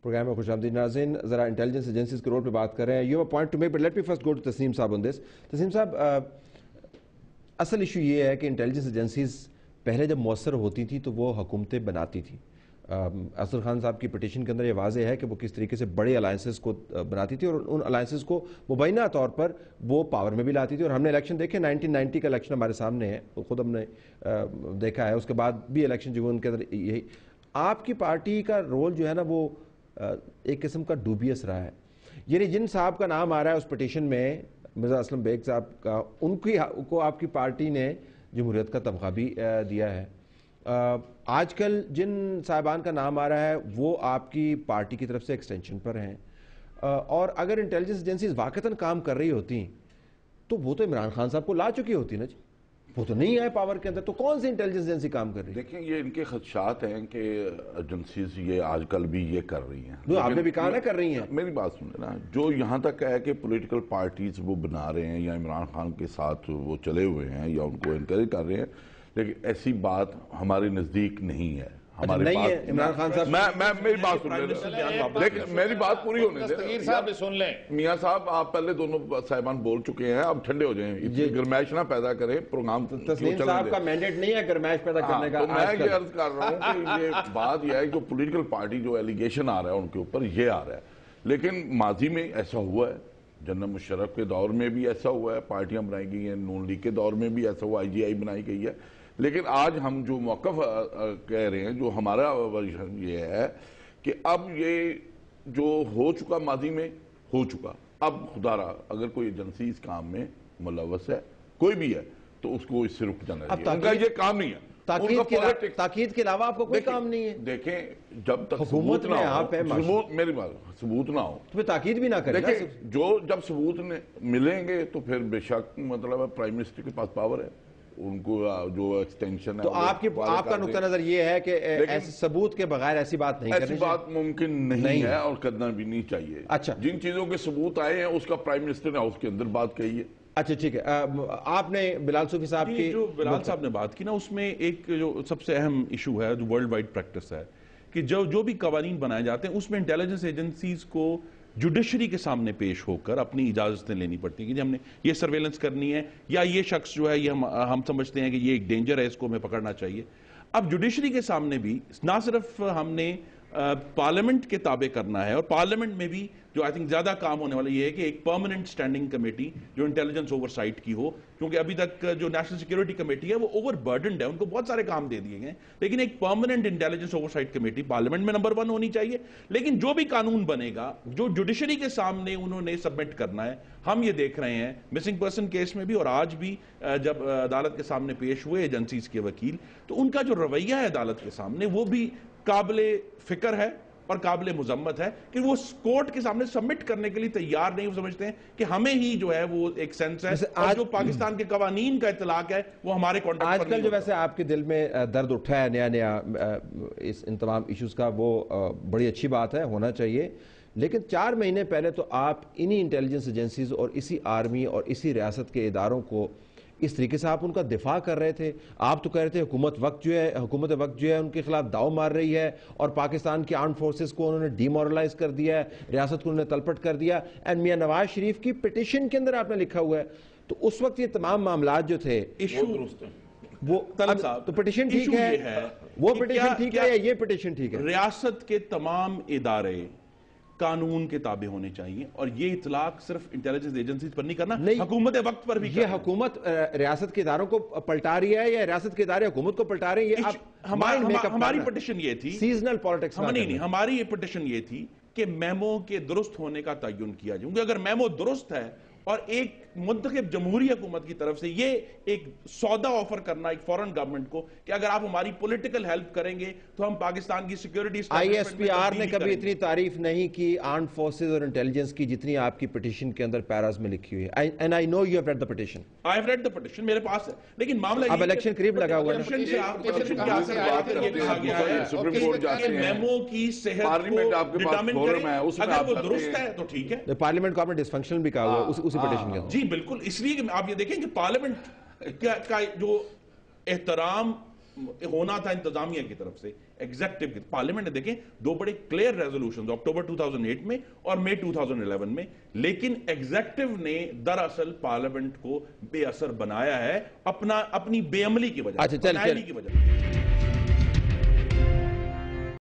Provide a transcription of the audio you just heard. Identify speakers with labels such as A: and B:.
A: Programme میں خوش آمدید ناظرین. ذرا انٹیلیجنس ایجنسیز کے رول پہ بات کر رہے ہیں. You have point to make but let me first go to Tasneem sahib on دس. تسنیم صاحب, اصل ایشو یہ ہے کہ انٹیلیجنس ایجنسیز پہلے جب مؤثر ہوتی تھی تو وہ حکومتیں بناتی تھی. اسد خان صاحب کی پٹیشن کے اندر یہ واضح ہے کہ وہ کس طریقے سے بڑے الائنسز کو بناتی تھی اور ان الائنسز کو مبینہ طور پر وہ پاور میں بھی لاتی تھی. اور ہم نے الیکشن دیکھے, 1990 کا الیکشن ہمارے سامنے ہے, خود ہم نے دیکھا ہے. اس کے بعد بھی الیکشن جو ان کے اندر یہی آپ کی پارٹی کا رول جو ہے نا وہ ایک قسم کا ڈوبیس رہا ہے. یعنی جن صاحب کا نام آ رہا ہے اس پٹیشن میں, مرزا اسلم بیگ صاحب کا, ان کو آپ کی پارٹی نے جمہوریت کا تمغہ بھی دیا ہے. آج کل جن صاحبان کا نام آ رہا ہے وہ آپ کی پارٹی کی طرف سے ایکسٹینشن پر ہیں, اور اگر انٹیلیجنس ایجنسیز واقعتاً کام کر رہی ہوتی تو وہ تو عمران خان صاحب کو لا چکی ہوتی نا جی. وہ تو نہیں ہے پاور کے اندر, تو کون سی انٹیلیجنس ایجنسی کام کر رہی ہے؟
B: دیکھیں, یہ ان کے خدشات ہیں کہ ایجنسیز یہ آج کل بھی یہ کر رہی ہیں.
A: آپ نے بھی کہا نا کر رہی ہیں.
B: میری بات سنیں نا, جو یہاں تک ہے کہ پولیٹیکل پارٹیز وہ بنا رہے ہیں یا عمران خان کے ساتھ وہ چلے ہوئے ہیں یا ان کو انکریج کر رہے ہیں, لیکن ایسی بات ہمارے نزدیک نہیں ہے.
A: نہیں ہے عمران خان صاحب.
B: میں میری بات سن لیں, لیکن میری بات پوری ہونے دیں. میاں صاحب, آپ پہلے دونوں صاحبان بول چکے ہیں, اب ٹھنڈے ہو جائیں, اتنی گرمائش نہ پیدا کریں. پروگرام
A: تسلیم صاحب کا مینڈیٹ نہیں ہے گرمائش پیدا کرنے کا.
B: میں یہ عرض کر رہا ہوں کہ یہ بات یہ ہے کہ پولیٹیکل پارٹی جو ایلیگیشن آ رہا ہے ان کے اوپر یہ آ رہا ہے, لیکن ماضی میں ایسا ہوا ہے. جنرل مشرف کے دور میں بھی ایسا ہوا ہے, پارٹیاں بنائی گئی ہیں. نون لیگ کے دور میں بھی ایسا ہوا, IGI بنائی گئی ہے. لیکن آج ہم جو موقف کہہ رہے ہیں, جو ہمارا ورژن یہ ہے کہ اب یہ جو ہو چکا ماضی میں ہو چکا. اب خدا رہا اگر کوئی ایجنسی اس کام میں ملوث ہے, کوئی بھی ہے, تو اس کو اس سے رک جانا چاہیے. ان کا یہ کام نہیں ہے.
A: تاکید کے علاوہ آپ کو کوئی کام نہیں ہے.
B: دیکھیں, جب تک ثبوت نہ ہو, میری بات, ثبوت نہ ہو
A: تو تاکید بھی نہ کریں.
B: دیکھیں, جب ثبوت ملیں گے تو پھر بے شک مطلب پرائم منسٹر کے پاس پاور ہے, ان کو جو ایکسٹینشن ہے.
A: تو آپ کا نقطہ نظر یہ ہے کہ ثبوت کے بغیر ایسی بات نہیں کرنی
B: چاہیے. ایسی بات ممکن نہیں ہے اور کرنا بھی نہیں چاہیے.
A: اچھا,
B: جن چیزوں کے ثبوت آئے ہیں اس کا پرائم منسٹر نے ہاؤس کے اندر بات کہی ہے.
A: اچھا ٹھیک ہے. آپ نے بلال صوفی صاحب کی
C: جو بلال صاحب نے بات کی نا, اس میں ایک جو سب سے اہم ایشو ہے, جو ورلڈ وائڈ پریکٹس ہے, کہ جو بھی قوانین بنائے جاتے ہیں اس میں انٹیلیجنس ایجنسیز کو جوڈیشری کے سامنے پیش ہو کر اپنی اجازتیں لینی پڑتی ہیں کہ ہم نے یہ سرویلنس کرنی ہے, یا یہ شخص جو ہے یہ ہم سمجھتے ہیں کہ یہ ایک ڈینجر ہے, اس کو ہمیں پکڑنا چاہیے. اب جوڈیشری کے سامنے بھی نہ صرف ہم نے پارلیمنٹ کے تابع کرنا ہے, اور پارلیمنٹ میں بھی جو آئی تھنک زیادہ کام ہونے والا یہ ہے کہ ایک پرماننٹ سٹینڈنگ کمیٹی جو انٹیلیجنس اوور سائٹ کی ہو, کیونکہ ابھی تک جو نیشنل سیکیورٹی کمیٹی ہے وہ اوور برڈنڈ ہے, ان کو بہت سارے کام دے دیے گئے. لیکن ایک permanent intelligence oversight committee parliament میں نمبر 1 ہونی چاہیے. لیکن جو بھی قانون بنے گا جو جوڈیشری کے سامنے انہوں نے سبمٹ کرنا ہے, ہم یہ دیکھ رہے ہیں مسنگ پرسن کیس میں بھی, اور آج بھی جب عدالت کے سامنے پیش ہوئے ایجنسیز کے وکیل, تو ان کا جو رویہ ہے عدالت کے سامنے وہ بھی قابل فکر ہے اور قابل مذمت ہے کہ وہ کورٹ کے سامنے سبمٹ کرنے کے لیے تیار نہیں. وہ سمجھتے ہیں کہ ہمیں ہی جو ہے وہ ایک سینس ہے, اور جو پاکستان کے قوانین کا اطلاق ہے وہ ہمارے کانٹیکٹ پر نہیں ہوتا.
A: آج کل جو ویسے آپ کے دل میں درد اٹھا ہے نیا ان تمام ایشوز کا, وہ بڑی اچھی بات ہے, ہونا چاہیے. لیکن 4 مہینے پہلے تو آپ انہی انٹیلیجنس ایجنسیز اور اسی آرمی اور اسی ریاست کے اداروں کو اس طریقے سے آپ ان کا دفاع کر رہے تھے. آپ تو کہہ رہے تھے حکومت وقت جو ہے ان کے خلاف داؤ مار رہی ہے, اور پاکستان کی آرمڈ فورسز کو انہوں نے ڈی مورلائز کر دیا ہے, ریاست کو انہوں نے تلپٹ کر دیا. اینڈ میاں نواز شریف کی پٹیشن کے اندر آپ نے لکھا ہوا ہے. تو اس وقت یہ تمام معاملات جو تھے وہ تو پٹیشن ٹھیک ہے, وہ پٹیشن ٹھیک ہے یا یہ پٹیشن ٹھیک ہے؟
C: ریاست کے تمام ادارے قانون کے تابع ہونے چاہیے, اور یہ اطلاق صرف انٹیلیجنس ایجنسیز پر نہیں کرنا, حکومت وقت پر بھی.
A: یہ حکومت ریاست کے اداروں کو پلٹا رہی ہے یا ریاست کے ادارے حکومت کو پلٹا رہے ہیں؟
C: ہماری پٹیشن یہ تھی,
A: سیزنل پالیٹکس
C: نہیں, ہماری یہ پٹیشن یہ تھی کہ میمو کے درست ہونے کا تعین کیا جائے. کیونکہ اگر میمو درست ہے اور ایک منتخب جمہوری حکومت کی طرف سے یہ ایک سودا آفر کرنا ایک فورن گورنمنٹ کو کہ اگر آپ ہماری پولیٹیکل ہیلپ کریں گے تو ہم پاکستان کی سیکیورٹی
A: ISPR نے کبھی اتنی تعریف نہیں کی آرمڈ فورسز اور انٹیلیجنس کی جتنی آپ کی پٹیشن کے اندر پیراز میں لکھی ہوئی ہے. And I know you have read the petition.
C: I have read the petition, میرے پاس ہے. لیکن معاملہ
A: اب الیکشن قریب لگا ہوا ہے,
C: سپریم کورٹ جاتے ہیں, میمو کی صحت کو ڈٹرمن کریں, اگر وہ درست ہے تو ٹھیک ہے.
A: پارلیمنٹ کو آپ نے ڈسفنکشنل بھی کہا ہوا ہے اسی پٹیشن کے اندر.
C: جی بالکل, اس لیے کہ آپ یہ دیکھیں کہ پارلیمنٹ کا جو احترام ہونا تھا انتظامیہ کی طرف سے ایگزیکٹو کی. پارلیمنٹ نے دیکھیں دو بڑے کلیئر ریزولوشنز اکتوبر 2008 میں اور مئی 2011 میں, لیکن ایگزیکٹو نے دراصل پارلیمنٹ کو بے اثر بنایا ہے اپنی بے عملی کی وجہ سے.